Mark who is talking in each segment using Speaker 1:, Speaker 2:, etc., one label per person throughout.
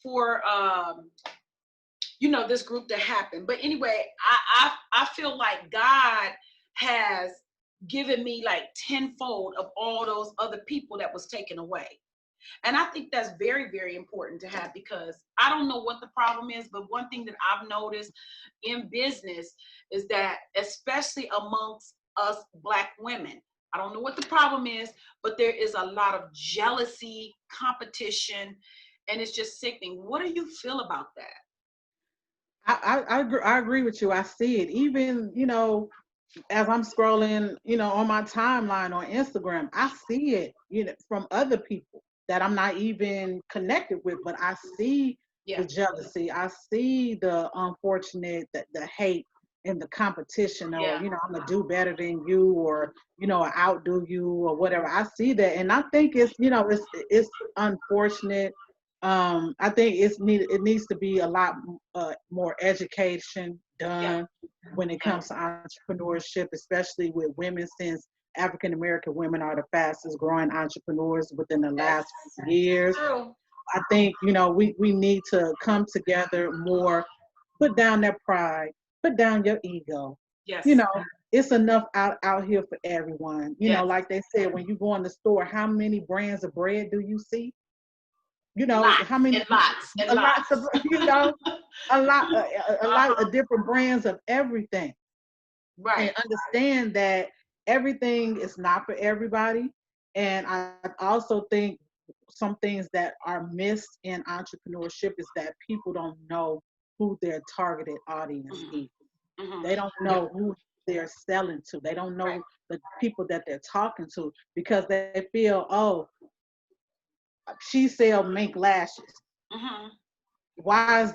Speaker 1: for this group to happen. But anyway, I feel like God has given me like tenfold of all those other people that was taken away. And I think that's very, very important to have, because I don't know what the problem is, but one thing that I've noticed in business is that, especially amongst us Black women, I don't know what the problem is, but there is a lot of jealousy, competition, and it's just sickening. What do you feel about that?
Speaker 2: I agree with you. I see it. Even, as I'm scrolling, on my timeline on Instagram, I see it, from other people that I'm not even connected with, but I see
Speaker 1: Yeah.
Speaker 2: the jealousy. I see the unfortunate, the hate and the competition, or,
Speaker 1: Yeah.
Speaker 2: I'm gonna do better than you, or, outdo you or whatever. I see that. And I think it's unfortunate. I think it needs to be a lot more education
Speaker 1: Yeah.
Speaker 2: done when it
Speaker 1: Yeah.
Speaker 2: comes to entrepreneurship, especially with women, since African American women are the fastest growing entrepreneurs within the
Speaker 1: That's
Speaker 2: last years.
Speaker 1: true.
Speaker 2: I think, we need to come together more, put down that pride, put down your ego. You
Speaker 1: Yes.
Speaker 2: know, it's enough out here for everyone.
Speaker 1: Yes.
Speaker 2: Like they said, when you go in the store, how many brands of bread do you see?
Speaker 1: Lots
Speaker 2: How many,
Speaker 1: and lots and
Speaker 2: a lot of,
Speaker 1: lots.
Speaker 2: a lot
Speaker 1: Uh-huh.
Speaker 2: of different brands of everything. And
Speaker 1: Right.
Speaker 2: understand that everything is not for everybody. And I also think some things that are missed in entrepreneurship is that people don't know who their targeted audience
Speaker 1: Hmm.
Speaker 2: is.
Speaker 1: Hmm.
Speaker 2: They don't
Speaker 1: Yeah.
Speaker 2: know who they're selling to. They don't
Speaker 1: Right.
Speaker 2: know the people that they're talking to, because they feel, oh, she sell mink lashes.
Speaker 1: Hmm.
Speaker 2: Why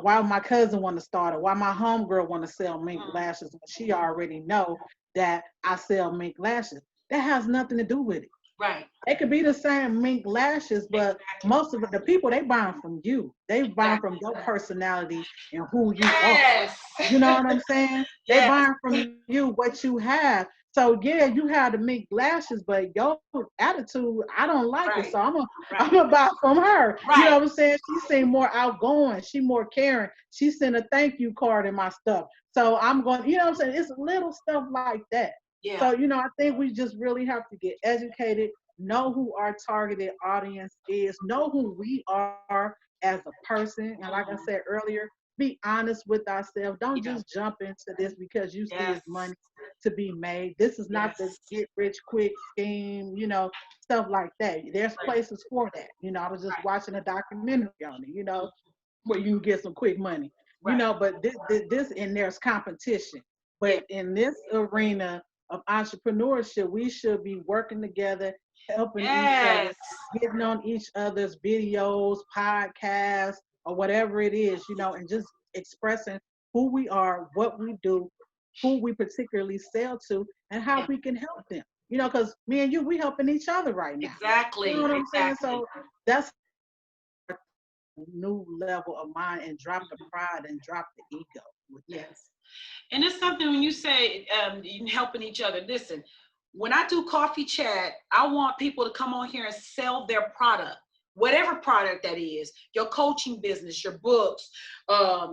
Speaker 2: why my cousin want to start it? Why my homegirl want to sell mink
Speaker 1: Hmm.
Speaker 2: lashes when she already know that I sell mink lashes? That has nothing to do with it.
Speaker 1: Right.
Speaker 2: They could be the same mink lashes, but
Speaker 1: Exactly.
Speaker 2: most of the people, they buying from you. They buying from
Speaker 1: Exactly.
Speaker 2: your personality and who you are.
Speaker 1: Yes.
Speaker 2: You know what I'm saying? They
Speaker 1: Yes.
Speaker 2: buying from you what you have. So yeah, you have the mink lashes, but your attitude, I don't like it.
Speaker 1: Right.
Speaker 2: So I'm
Speaker 1: Right.
Speaker 2: gonna buy from her. You know
Speaker 1: Right.
Speaker 2: what I'm saying? She seemed more outgoing. She more caring. She sent a thank you card in my stuff. So I'm going. You know what I'm saying? It's little stuff like that. So
Speaker 1: Yeah.
Speaker 2: I think we just really have to get educated, know who our targeted audience is, know who we are as a person, and like I said
Speaker 1: Hmm.
Speaker 2: earlier, be honest with ourselves. Don't
Speaker 1: Yeah.
Speaker 2: just jump into this because you see it's
Speaker 1: Yes.
Speaker 2: money to be made. This is not the
Speaker 1: Yes.
Speaker 2: get rich quick scheme, stuff like that. There's
Speaker 1: Right.
Speaker 2: places for that. I was just
Speaker 1: Right.
Speaker 2: watching a documentary on it,
Speaker 1: Mhm.
Speaker 2: where you can get some quick money,
Speaker 1: Right.
Speaker 2: but this and there's competition.
Speaker 1: Yeah.
Speaker 2: But in this arena of entrepreneurship, we should be working together, helping each other,
Speaker 1: Yes.
Speaker 2: getting on each other's videos, podcasts, or whatever it is, and just expressing who we are, what we do, who we particularly sell to, and how
Speaker 1: Yeah.
Speaker 2: we can help them. Because me and you, we helping each other right now. You know
Speaker 1: Exactly.
Speaker 2: what I'm saying?
Speaker 1: Exactly.
Speaker 2: So that's new level of mind, and drop the pride and drop the ego with that.
Speaker 1: Yes. And it's something when you say helping each other. Listen, when I do coffee chat, I want people to come on here and sell their product, whatever product that is, your coaching business, your books,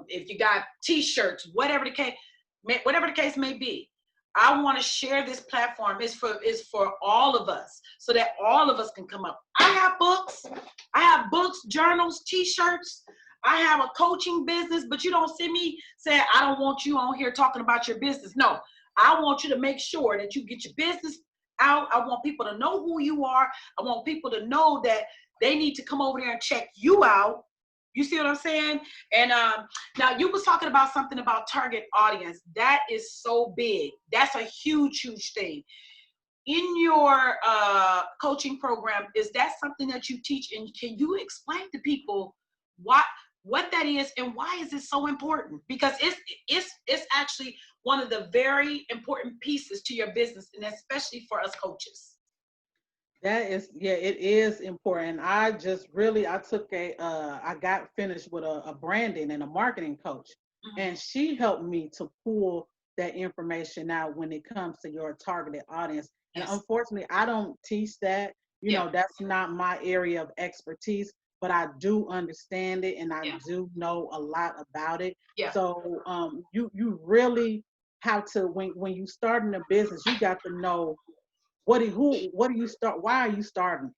Speaker 1: if you got t-shirts, whatever the case may be. I want to share this platform. It's for all of us, so that all of us can come up. I have books, journals, t-shirts. I have a coaching business, but you don't see me saying, I don't want you on here talking about your business. No, I want you to make sure that you get your business out. I want people to know who you are. I want people to know that they need to come over there and check you out. You see what I'm saying? And now you was talking about something about target audience. That is so big. That's a huge, huge thing. In your coaching program, is that something that you teach? And can you explain to people what what that is and why is it so important? Because it's actually one of the very important pieces to your business, and especially for us coaches.
Speaker 2: That is, yeah, it is important. I took I got finished with a branding and a marketing coach,
Speaker 1: Mhm.
Speaker 2: and she helped me to pull that information out when it comes to your targeted audience. And
Speaker 1: Yes.
Speaker 2: unfortunately, I don't teach that.
Speaker 1: Yeah.
Speaker 2: That's not my area of expertise. but I do understand it and I
Speaker 1: Yeah.
Speaker 2: do know a lot about it.
Speaker 1: Yeah.
Speaker 2: So you really have to, when you starting a business, you got to know what do you start, why are you starting?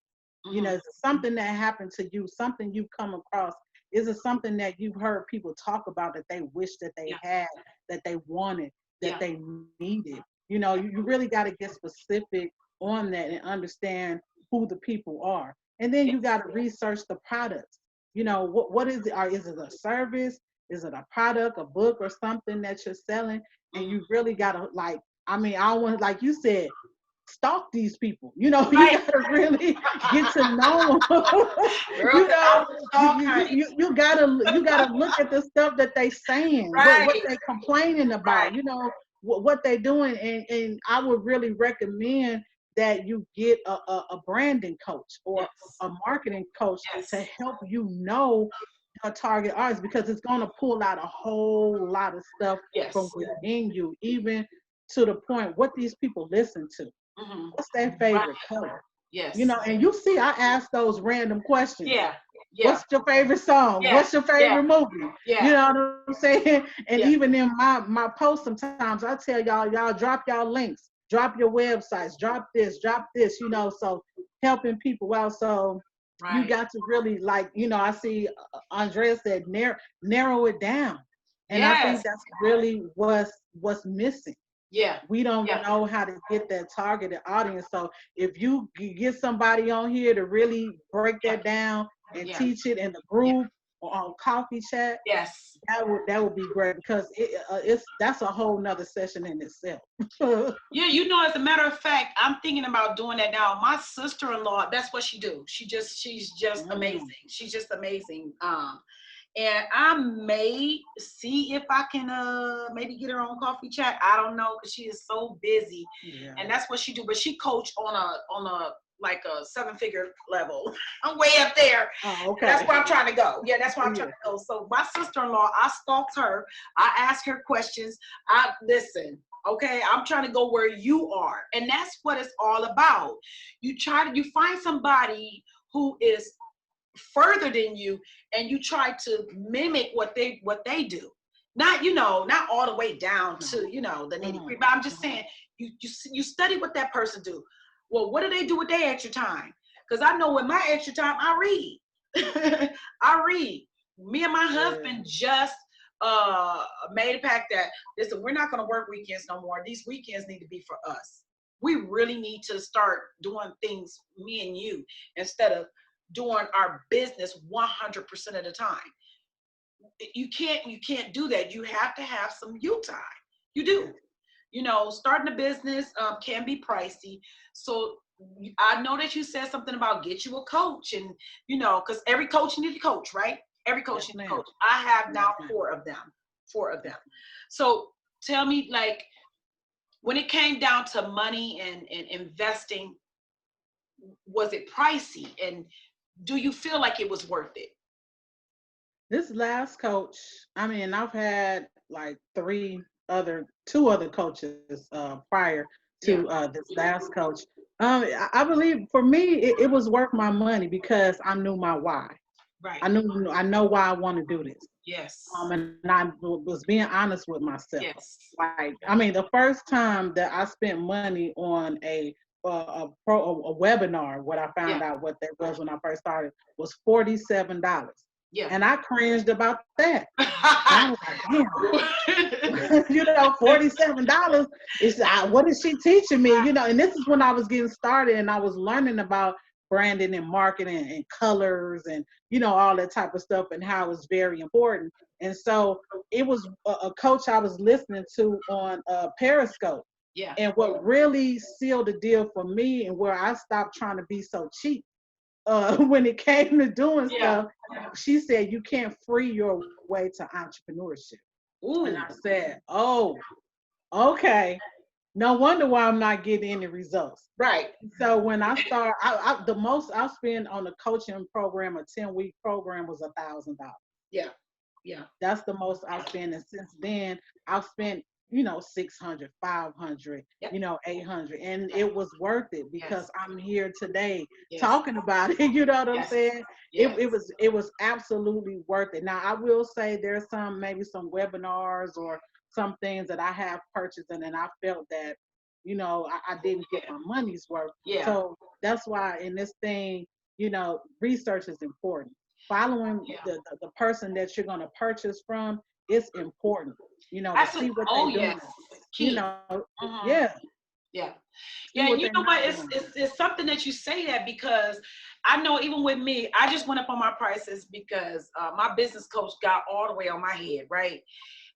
Speaker 2: You know,
Speaker 1: Hmm.
Speaker 2: is it something that happened to you, something you've come across? Is it something that you've heard people talk about that they wish that they
Speaker 1: Yeah.
Speaker 2: had, that they wanted, that
Speaker 1: Yeah.
Speaker 2: they needed? You know, you really got to get specific on that and understand who the people are. And then you got
Speaker 1: Yes.
Speaker 2: to research the products. You know, what is it? Or is it a service? Is it a product, a book, or something that you're selling? And
Speaker 1: Hmm.
Speaker 2: you really got to, like, I mean, I don't want, like you said, stalk these people. You know, you
Speaker 1: Right.
Speaker 2: gotta really get to know them.
Speaker 1: Girl,
Speaker 2: You
Speaker 1: 'cause I
Speaker 2: know,
Speaker 1: was talking, honey.
Speaker 2: you gotta look at the stuff that they saying, what
Speaker 1: Right.
Speaker 2: they complaining
Speaker 1: Right.
Speaker 2: about. You know what they doing, and I would really recommend that you get a branding coach or
Speaker 1: Yes.
Speaker 2: a marketing coach to
Speaker 1: Yes.
Speaker 2: help you know your target audience, because it's going to pull out a whole lot of stuff from
Speaker 1: Yes.
Speaker 2: within you, even to the point what these people listen to.
Speaker 1: Hmm.
Speaker 2: What's their
Speaker 1: Right.
Speaker 2: favorite color? You
Speaker 1: Yes.
Speaker 2: know, and you see, I ask those random questions.
Speaker 1: Yeah. Yeah.
Speaker 2: What's your favorite song?
Speaker 1: Yeah.
Speaker 2: What's your
Speaker 1: Yeah.
Speaker 2: favorite movie? You
Speaker 1: Yeah.
Speaker 2: know what I'm saying? And
Speaker 1: Yeah.
Speaker 2: even in my posts, sometimes I tell y'all drop y'all links, drop your websites, drop this, drop this. You know, so helping people out. So you
Speaker 1: Right.
Speaker 2: got to really, like, you know, I see Andrea said narrow it down, and I think
Speaker 1: Yes.
Speaker 2: that's really what's missing.
Speaker 1: Yeah.
Speaker 2: We don't
Speaker 1: Yeah.
Speaker 2: know how to get that targeted audience. So if you get somebody on here to really break
Speaker 1: Yeah.
Speaker 2: that down and
Speaker 1: Yeah.
Speaker 2: teach it in the
Speaker 1: Yeah.
Speaker 2: group or on coffee chat,
Speaker 1: Yes.
Speaker 2: that would be great, because it's that's a whole nother session in itself.
Speaker 1: Yeah, as a matter of fact, I'm thinking about doing that now. My sister-in-law, that's what she do. She's just amazing.
Speaker 2: Mm,
Speaker 1: She's just amazing. And I may see if I can maybe get her on coffee chat. I don't know, because she is so busy,
Speaker 2: yeah.
Speaker 1: and that's what she do. But she coach on a like a 7-figure level. I'm way up there.
Speaker 2: Oh,
Speaker 1: That's
Speaker 2: okay.
Speaker 1: where I'm trying to go. Yeah, that's where I'm trying
Speaker 2: Yeah.
Speaker 1: to go. So my sister-in-law, I stalked her. I asked her questions. I listen. Okay, I'm trying to go where you are, and that's what it's all about. You find somebody who is further than you, and you try to mimic what they do. Not not all the way down
Speaker 2: No.
Speaker 1: to the nitty
Speaker 2: Mhm,
Speaker 1: gritty. But I'm just
Speaker 2: mhm.
Speaker 1: saying, you study what that person do. Well, what do they do with their extra time? Because I know with my extra time, I read. I read. Me and my
Speaker 2: Yeah.
Speaker 1: husband just made a pact that, listen, we're not going to work weekends no more. These weekends need to be for us. We really need to start doing things, me and you, instead of doing our business 100% of the time. You can't do that. You have to have some you time. You
Speaker 2: Yeah.
Speaker 1: do. Starting a business can be pricey. So I know that you said something about get you a coach, and because every coach needs a coach, right? Every coach
Speaker 2: Yes,
Speaker 1: needs a
Speaker 2: ma'am.
Speaker 1: coach. I have
Speaker 2: Yes,
Speaker 1: now
Speaker 2: ma'am.
Speaker 1: four of them. So tell me, like, when it came down to money and investing, was it pricey, and do you feel like it was worth it?
Speaker 2: This last coach, I mean, I've had like two other coaches prior
Speaker 1: Yeah.
Speaker 2: to this last coach. I believe for me, it was worth my money because I knew my why.
Speaker 1: Right.
Speaker 2: I know why I want to do this.
Speaker 1: Yes.
Speaker 2: And I was being honest with myself.
Speaker 1: Yes.
Speaker 2: Like, I mean, the first time that I spent money on a webinar, what I
Speaker 1: Yeah.
Speaker 2: found out what that was when I first started was $47,
Speaker 1: Yeah.
Speaker 2: and I cringed about that. And I was like, damn, $47 is what is she teaching me? And this is when I was getting started and I was learning about branding and marketing and colors and all that type of stuff and how it's very important. And so it was a coach I was listening to on Periscope.
Speaker 1: Yeah.
Speaker 2: And what really sealed the deal for me and where I stopped trying to be so cheap when it came to doing
Speaker 1: Yeah.
Speaker 2: stuff, she said, you can't free your way to entrepreneurship. And
Speaker 1: Ooh.
Speaker 2: I said, oh, okay. No wonder why I'm not getting any results.
Speaker 1: Right.
Speaker 2: So when I start, the most I spend on a coaching program, a 10-week program, was $1,000.
Speaker 1: Yeah. Yeah.
Speaker 2: That's the most I've spent. And since then, I've spent 600, 500,
Speaker 1: Yep.
Speaker 2: 800. And
Speaker 1: Okay.
Speaker 2: it was worth it
Speaker 1: Yes.
Speaker 2: because I'm here today
Speaker 1: Yes.
Speaker 2: talking about it. You know what I'm
Speaker 1: Yes.
Speaker 2: saying? It,
Speaker 1: Yes.
Speaker 2: it was it was absolutely worth it. Now I will say there's maybe some webinars or some things that I have purchased and then I felt that, I didn't get
Speaker 1: Yeah.
Speaker 2: my money's worth.
Speaker 1: Yeah.
Speaker 2: So that's why in this thing, research is important. Following
Speaker 1: Yeah.
Speaker 2: the person that you're going to purchase from is important, to see
Speaker 1: Absolutely.
Speaker 2: what they're
Speaker 1: Oh
Speaker 2: doing.
Speaker 1: yes. Key.
Speaker 2: Yeah,
Speaker 1: Hmm. Yeah.
Speaker 2: see
Speaker 1: Yeah, and
Speaker 2: what
Speaker 1: you
Speaker 2: they're
Speaker 1: know
Speaker 2: not
Speaker 1: what? It's,
Speaker 2: doing.
Speaker 1: it's it's something that you say that because I know even with me, I just went up on my prices because my business coach got all the way on my head, right?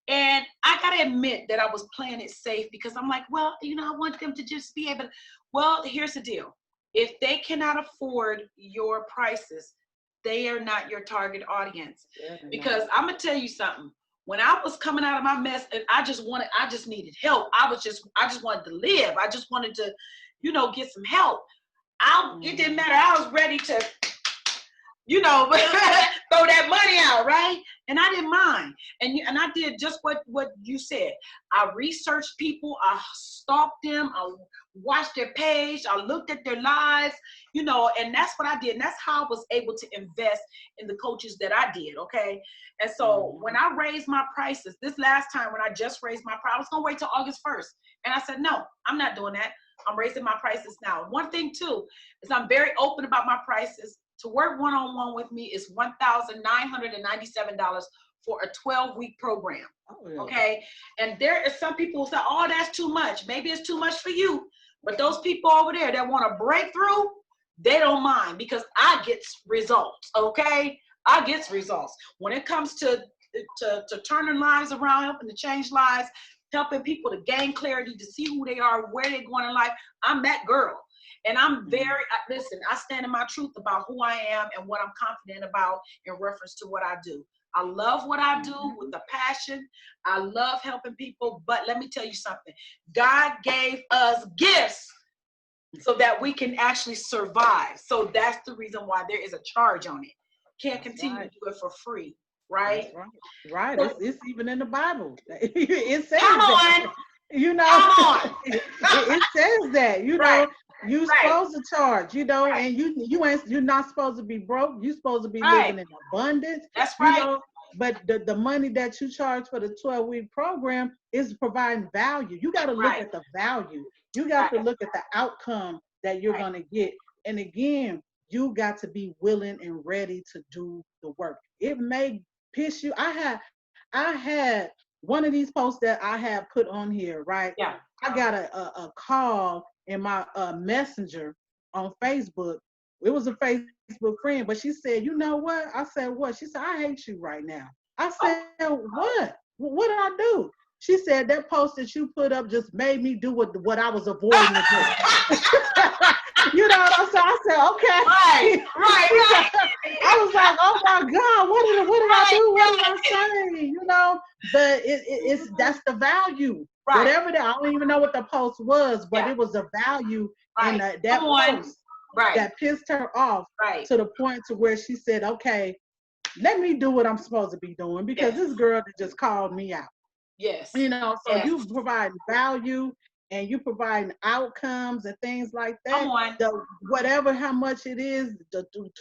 Speaker 1: And I gotta admit that I was playing it safe because I'm like, well, I want them to just be able to. Well, here's the deal: if they cannot afford your prices, they are not your target audience.
Speaker 2: Yeah, they're not.
Speaker 1: Because I'm gonna tell you something. When I was coming out of my mess and I just needed help. I just wanted to live. I just wanted to, get some help. It didn't
Speaker 2: Mhm.
Speaker 1: matter. I was ready to, throw that money out, right? And I didn't mind. And I did just what you said. I researched people. I stalked them. I watched their page. I looked at their lives, and that's what I did. And that's how I was able to invest in the coaches that I did, okay? And so when
Speaker 2: Mhm.
Speaker 1: I raised my prices, this last time when I just raised my price, I was going to wait till August 1st. And I said, no, I'm not doing that. I'm raising my prices now. One thing, too, is I'm very open about my prices. To work one-on-one with me is $1,997 for a 12-week program.
Speaker 2: Oh yeah.
Speaker 1: Okay. And there are some people who say, oh, that's too much. Maybe it's too much for you. But those people over there that want to break through, they don't mind because I get results. Okay. I get results. When it comes to turning lives around, helping to change lives, helping people to gain clarity, to see who they are, where they're going in life, I'm that girl. And I'm
Speaker 2: Mhm.
Speaker 1: listen, I stand in my truth about who I am and what I'm confident about in reference to what I do. I love what I do with
Speaker 2: Mhm.
Speaker 1: a passion. I love helping people. But let me tell you something. God gave us gifts so that we can actually survive. So that's the reason why there is a charge on it. Can't
Speaker 2: That's
Speaker 1: continue to
Speaker 2: right.
Speaker 1: do it for free, right?
Speaker 2: That's right. Right.
Speaker 1: So,
Speaker 2: It's even in the Bible. It
Speaker 1: come
Speaker 2: says that.
Speaker 1: on,
Speaker 2: You know,
Speaker 1: come on.
Speaker 2: it says that.
Speaker 1: Right,
Speaker 2: You
Speaker 1: right,
Speaker 2: supposed to charge.
Speaker 1: right,
Speaker 2: And you're not supposed to be broke. You're supposed to be
Speaker 1: right.
Speaker 2: living in abundance.
Speaker 1: That's
Speaker 2: You
Speaker 1: right.
Speaker 2: know, but the money that you charge for the 12-week program is providing value. You got to look
Speaker 1: Right,
Speaker 2: at the value. You got to
Speaker 1: right,
Speaker 2: look at the outcome that you're
Speaker 1: right.
Speaker 2: gonna get. And again, you got to be willing and ready to do the work. It may piss you. I had one of these posts that I had put on here, right?
Speaker 1: Yeah.
Speaker 2: I got a call in my messenger on Facebook. It was a Facebook friend, but she said, you know what? I said, what? She said, I hate you right now. I
Speaker 1: Oh,
Speaker 2: said, what? What did I do? She said, that post that you put up just made me do what I was avoiding to do. You know what I'm saying? I said,
Speaker 1: right,
Speaker 2: okay.
Speaker 1: right,
Speaker 2: She said,
Speaker 1: right,
Speaker 2: I was like, oh my God, what did I
Speaker 1: right,
Speaker 2: do? What did I
Speaker 1: right,
Speaker 2: say? But it's that's the value.
Speaker 1: right,
Speaker 2: Whatever that, I don't even know what the post was, but
Speaker 1: yeah,
Speaker 2: it was a value in
Speaker 1: right. Come
Speaker 2: that
Speaker 1: on,
Speaker 2: post
Speaker 1: right,
Speaker 2: that pissed her off
Speaker 1: right.
Speaker 2: to the point to where she said, okay, let me do what I'm supposed to be doing because
Speaker 1: Yes,
Speaker 2: this girl just called me out.
Speaker 1: yes,
Speaker 2: So
Speaker 1: yes.
Speaker 2: you provide value and you provide outcomes and things like
Speaker 1: Come
Speaker 2: that.
Speaker 1: on,
Speaker 2: The whatever how much it is,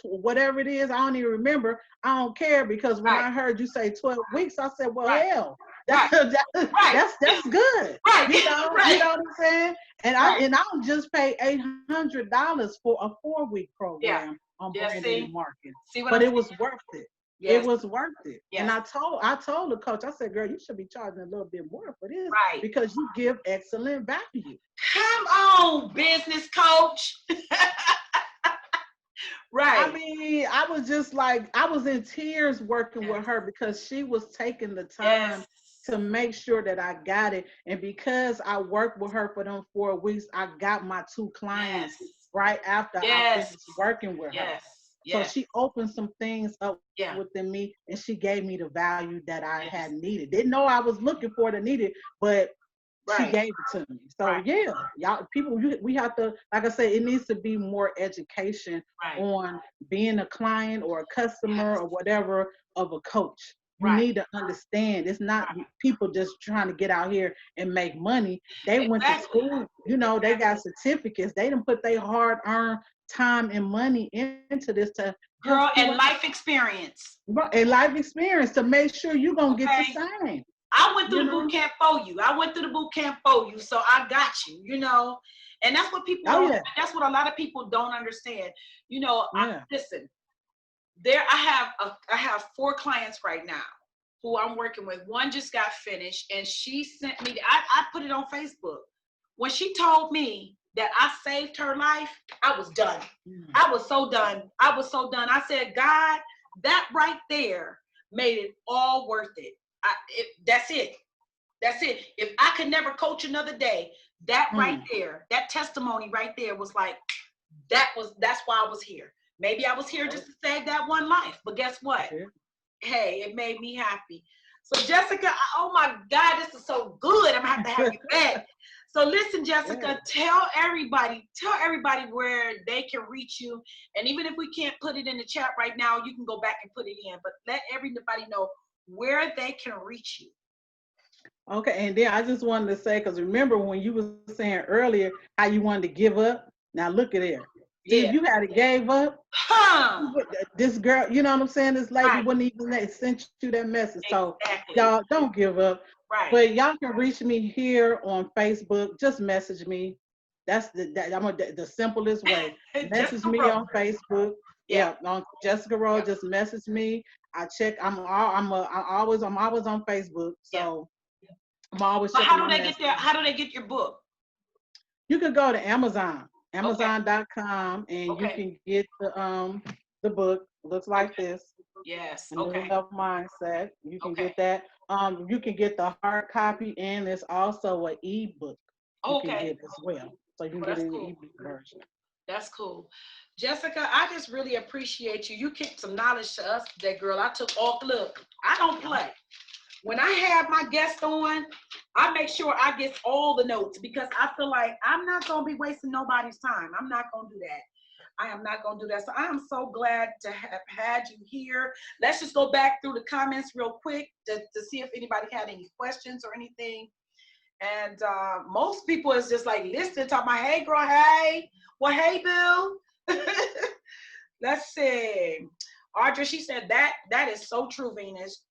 Speaker 2: whatever it is, I don't even remember. I don't care because when
Speaker 1: right,
Speaker 2: I heard you say 12 weeks, I said, well,
Speaker 1: right,
Speaker 2: hell, that's
Speaker 1: right, right,
Speaker 2: that's good.
Speaker 1: right,
Speaker 2: You
Speaker 1: right,
Speaker 2: know what I'm saying? And I
Speaker 1: right.
Speaker 2: and I don't just pay $800 for a 4-week
Speaker 1: Yeah,
Speaker 2: program on
Speaker 1: yeah.
Speaker 2: branding and
Speaker 1: See,
Speaker 2: marketing,
Speaker 1: see what I'm
Speaker 2: but it
Speaker 1: saying?
Speaker 2: was worth it. It
Speaker 1: Yes,
Speaker 2: was worth it. And
Speaker 1: yes,
Speaker 2: I told the coach, I said, girl, you should be charging a little bit more for this
Speaker 1: right.
Speaker 2: because you give excellent value.
Speaker 1: Come on, business coach.
Speaker 2: I
Speaker 1: Right.
Speaker 2: mean, I was just like, I was in tears working with
Speaker 1: Yes,
Speaker 2: her because she was taking the time
Speaker 1: yes,
Speaker 2: to make sure that I got it. And because I worked with her for them 4 weeks, I got my 2 clients
Speaker 1: yes,
Speaker 2: right after I
Speaker 1: yes,
Speaker 2: finished working with her.
Speaker 1: yes,
Speaker 2: So
Speaker 1: yes,
Speaker 2: she opened some things up
Speaker 1: yeah,
Speaker 2: within me and she gave me the value that I
Speaker 1: yes.
Speaker 2: had needed. Didn't know I was looking for it or needed, but she
Speaker 1: Right,
Speaker 2: gave it to me. So
Speaker 1: right,
Speaker 2: yeah, y'all people, we have to, like I said, it needs to be more education
Speaker 1: right.
Speaker 2: on being a client or a customer
Speaker 1: Yes,
Speaker 2: or whatever of a coach. You
Speaker 1: Right.
Speaker 2: need to understand it's not
Speaker 1: Right.
Speaker 2: people just trying to get out here and make money. They went to
Speaker 1: Exactly.
Speaker 2: school, you know, they got
Speaker 1: Exactly.
Speaker 2: certificates. They done put their hard earned time and money into this to help
Speaker 1: Girl,
Speaker 2: you
Speaker 1: and
Speaker 2: out.
Speaker 1: life experience.
Speaker 2: A life experience to make sure you're gonna get the
Speaker 1: Okay.
Speaker 2: same,
Speaker 1: I went
Speaker 2: you
Speaker 1: through the boot
Speaker 2: know.
Speaker 1: camp for you. I went through the boot camp for you. So I got you, you know. And that's what people
Speaker 2: Oh
Speaker 1: don't,
Speaker 2: yeah,
Speaker 1: that's what a lot of people don't understand. You know,
Speaker 2: yeah.
Speaker 1: listen, I have 4 clients right now who I'm working with. One just got finished and she sent me, I put it on Facebook. When she told me that I saved her life, I was done.
Speaker 2: Mm.
Speaker 1: I was so done. I was so done. I said, God, that right there made it all worth it. That's it. That's it. If I could never coach another day, that right
Speaker 2: Mm.
Speaker 1: there, that testimony right there was like, that's why I was here. Maybe I was here just to save that one life. But guess what?
Speaker 2: Yeah.
Speaker 1: Hey, it made me happy. So Jessica, oh my God, this is so good. I'm gonna have you back. So listen,
Speaker 2: Yeah.
Speaker 1: Jessica, tell everybody where they can reach you. And even if we can't put it in the chat right now, you can go back and put it in. But let everybody know where they can reach you.
Speaker 2: Okay, and then I just wanted to say, because remember when you were saying earlier how you wanted to give up? Now look at there. See, if
Speaker 1: Yeah.
Speaker 2: you had gave up,
Speaker 1: Huh.
Speaker 2: this girl, you know what I'm saying? This lady
Speaker 1: Right.
Speaker 2: wouldn't even sent you that message. So
Speaker 1: Exactly.
Speaker 2: y'all don't give up.
Speaker 1: Right.
Speaker 2: But y'all can reach me here on Facebook. Just message me. That's the simplest way. Message
Speaker 1: Jessica
Speaker 2: me
Speaker 1: Rose.
Speaker 2: on Facebook.
Speaker 1: Yeah.
Speaker 2: Yeah, on Jessica Rose.
Speaker 1: Yeah.
Speaker 2: Just message me. I check. I'm always on Facebook.
Speaker 1: Yeah.
Speaker 2: So I'm always
Speaker 1: But
Speaker 2: checking
Speaker 1: how do
Speaker 2: my
Speaker 1: they get there?
Speaker 2: messages.
Speaker 1: How do they get your book?
Speaker 2: You could go to Amazon,
Speaker 1: Okay.
Speaker 2: Amazon.com, and you
Speaker 1: Okay.
Speaker 2: can get the book. Looks like
Speaker 1: Okay.
Speaker 2: this,
Speaker 1: Yes.
Speaker 2: A New
Speaker 1: Okay.
Speaker 2: Enough Mindset. You can
Speaker 1: Okay.
Speaker 2: get that. You can get the hard copy, and there's also an ebook you can
Speaker 1: Okay.
Speaker 2: get as well. So you can
Speaker 1: Well,
Speaker 2: get
Speaker 1: that's
Speaker 2: it in the
Speaker 1: cool.
Speaker 2: ebook version.
Speaker 1: That's cool. Jessica, I just really appreciate you. You kicked some knowledge to us today, girl. I took all look. I don't play. When I have my guest on, I make sure I get all the notes because I feel like I'm not gonna be wasting nobody's time. I'm not gonna do that. I am not gonna do that. So I am so glad to have had you here. Let's just go back through the comments real quick to see if anybody had any questions or anything. And most people is just like listening, talking about, hey girl, hey. Well, hey, Bill. Let's see. Audra, she said that is so true, Venus.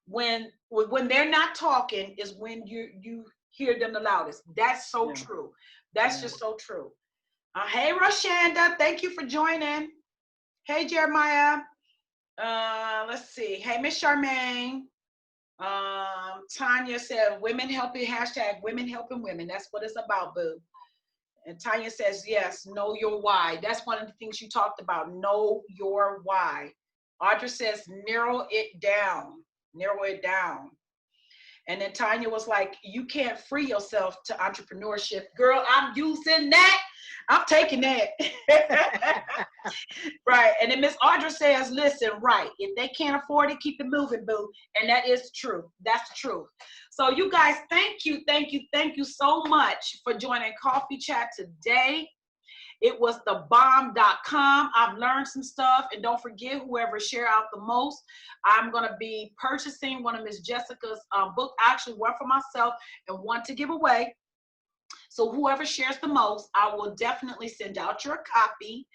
Speaker 1: When they're not talking is when you hear them the loudest. That's so
Speaker 2: Yeah,
Speaker 1: true. That's
Speaker 2: yeah.
Speaker 1: just so true. Hey, Roshanda, thank you for joining. Hey, Jeremiah. Let's see. Hey, Miss Charmaine. Tanya said, women helping, hashtag women helping women. That's what it's about, boo. And Tanya says, yes, know your why. That's one of the things you talked about. Know your why. Audra says, narrow it down. Narrow it down. And then Tanya was like, you can't free yourself to entrepreneurship. Girl, I'm using that. I'm taking that. Right. And then Miss Audra says, listen, right. If they can't afford it, keep it moving, boo. And that is true. That's the truth. So you guys, thank you so much for joining Coffee Chat today. It was thebomb.com. I've learned some stuff. And don't forget, whoever share out the most, I'm going to be purchasing one of Miss Jessica's book, actually one for myself and one to give away. So whoever shares the most, I will definitely send out your copy.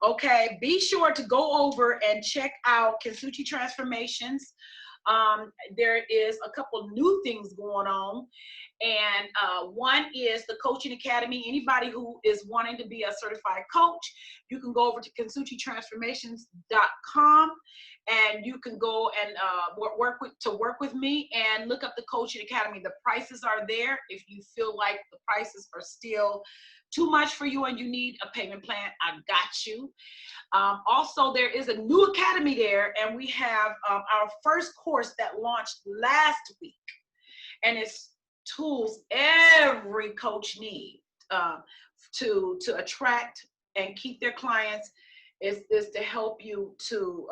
Speaker 1: Okay, be sure to go over and check out Kinsuchi Transformations. There is a couple new things going on. And one is the Coaching Academy. Anybody who is wanting to be a certified coach, you can go over to KinsuchiTransformations.com and you can go and work with me and look up the Coaching Academy. The prices are there. If you feel like the prices are still too much for you and you need a payment plan, I got you. Also, there is a new academy there, and we have our first course that launched last week, and it's tools every coach needs to attract and keep their clients. Is to help you to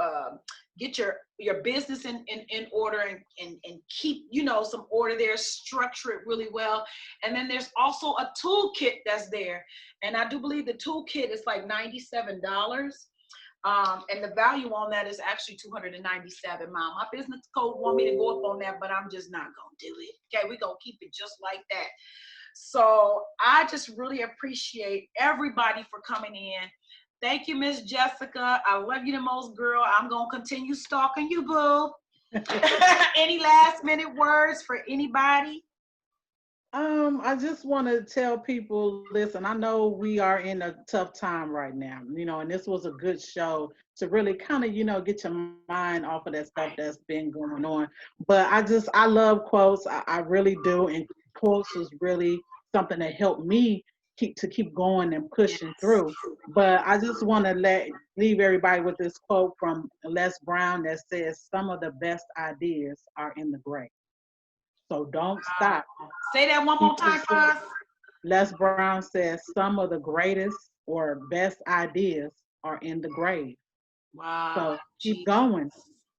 Speaker 1: get your business in order and keep some order there, structure it really well. And then there's also a toolkit that's there, and I do believe the toolkit is like $97. And the value on that is actually 297, Mom. My business code want me to go up on that, but I'm just not gonna do it. Okay, we're gonna keep it just like that. So I just really appreciate everybody for coming in. Thank you, Miss Jessica. I love you the most, girl. I'm gonna continue stalking you, boo. Any last minute words for anybody?
Speaker 2: I just want to tell people, listen, I know we are in a tough time right now, and this was a good show to really kind of, get your mind off of that stuff
Speaker 1: Right.
Speaker 2: that's been going on. But I love quotes. I really do. And quotes is really something that helped me keep going and
Speaker 1: Yes.
Speaker 2: pushing through. But I just want to leave everybody with this quote from Les Brown that says, some of the best ideas are in the gray. So don't stop.
Speaker 1: Say that one more
Speaker 2: Keep
Speaker 1: time for
Speaker 2: pursuing.
Speaker 1: us.
Speaker 2: Les Brown says some of the greatest or best ideas are in the grave.
Speaker 1: Wow.
Speaker 2: So keep
Speaker 1: Jesus.
Speaker 2: going,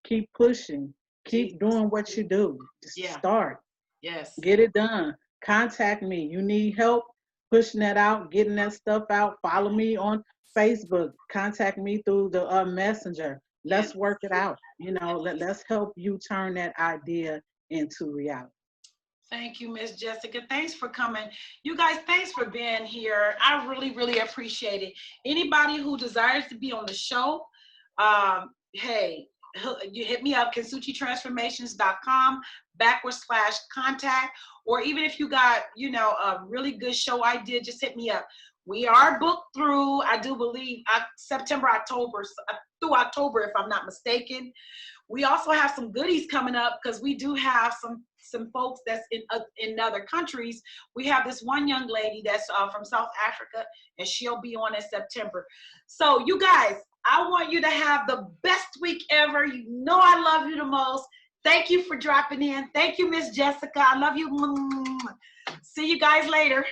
Speaker 2: keep pushing, keep
Speaker 1: Jesus.
Speaker 2: doing what you do. Just
Speaker 1: Yeah.
Speaker 2: start,
Speaker 1: Yes.
Speaker 2: get it done. Contact me. You need help pushing that out, getting that stuff out. Follow me on Facebook. Contact me through the messenger.
Speaker 1: Yes.
Speaker 2: Let's work it out. Let's help you turn that idea into reality.
Speaker 1: Thank you, Miss Jessica. Thanks for coming. You guys, thanks for being here. I really, really appreciate it. Anybody who desires to be on the show, hey, you hit me up, kensuchitransformations.com/contact. Or even if you got, a really good show idea, just hit me up. We are booked through, I do believe, September, October, through October, if I'm not mistaken. We also have some goodies coming up because we do have some folks that's in other countries. We have this one young lady that's from South Africa, and she'll be on in September. So you guys, I want you to have the best week ever. You know I love you the most. Thank you for dropping in. Thank you, Miss Jessica. I love you. See you guys later.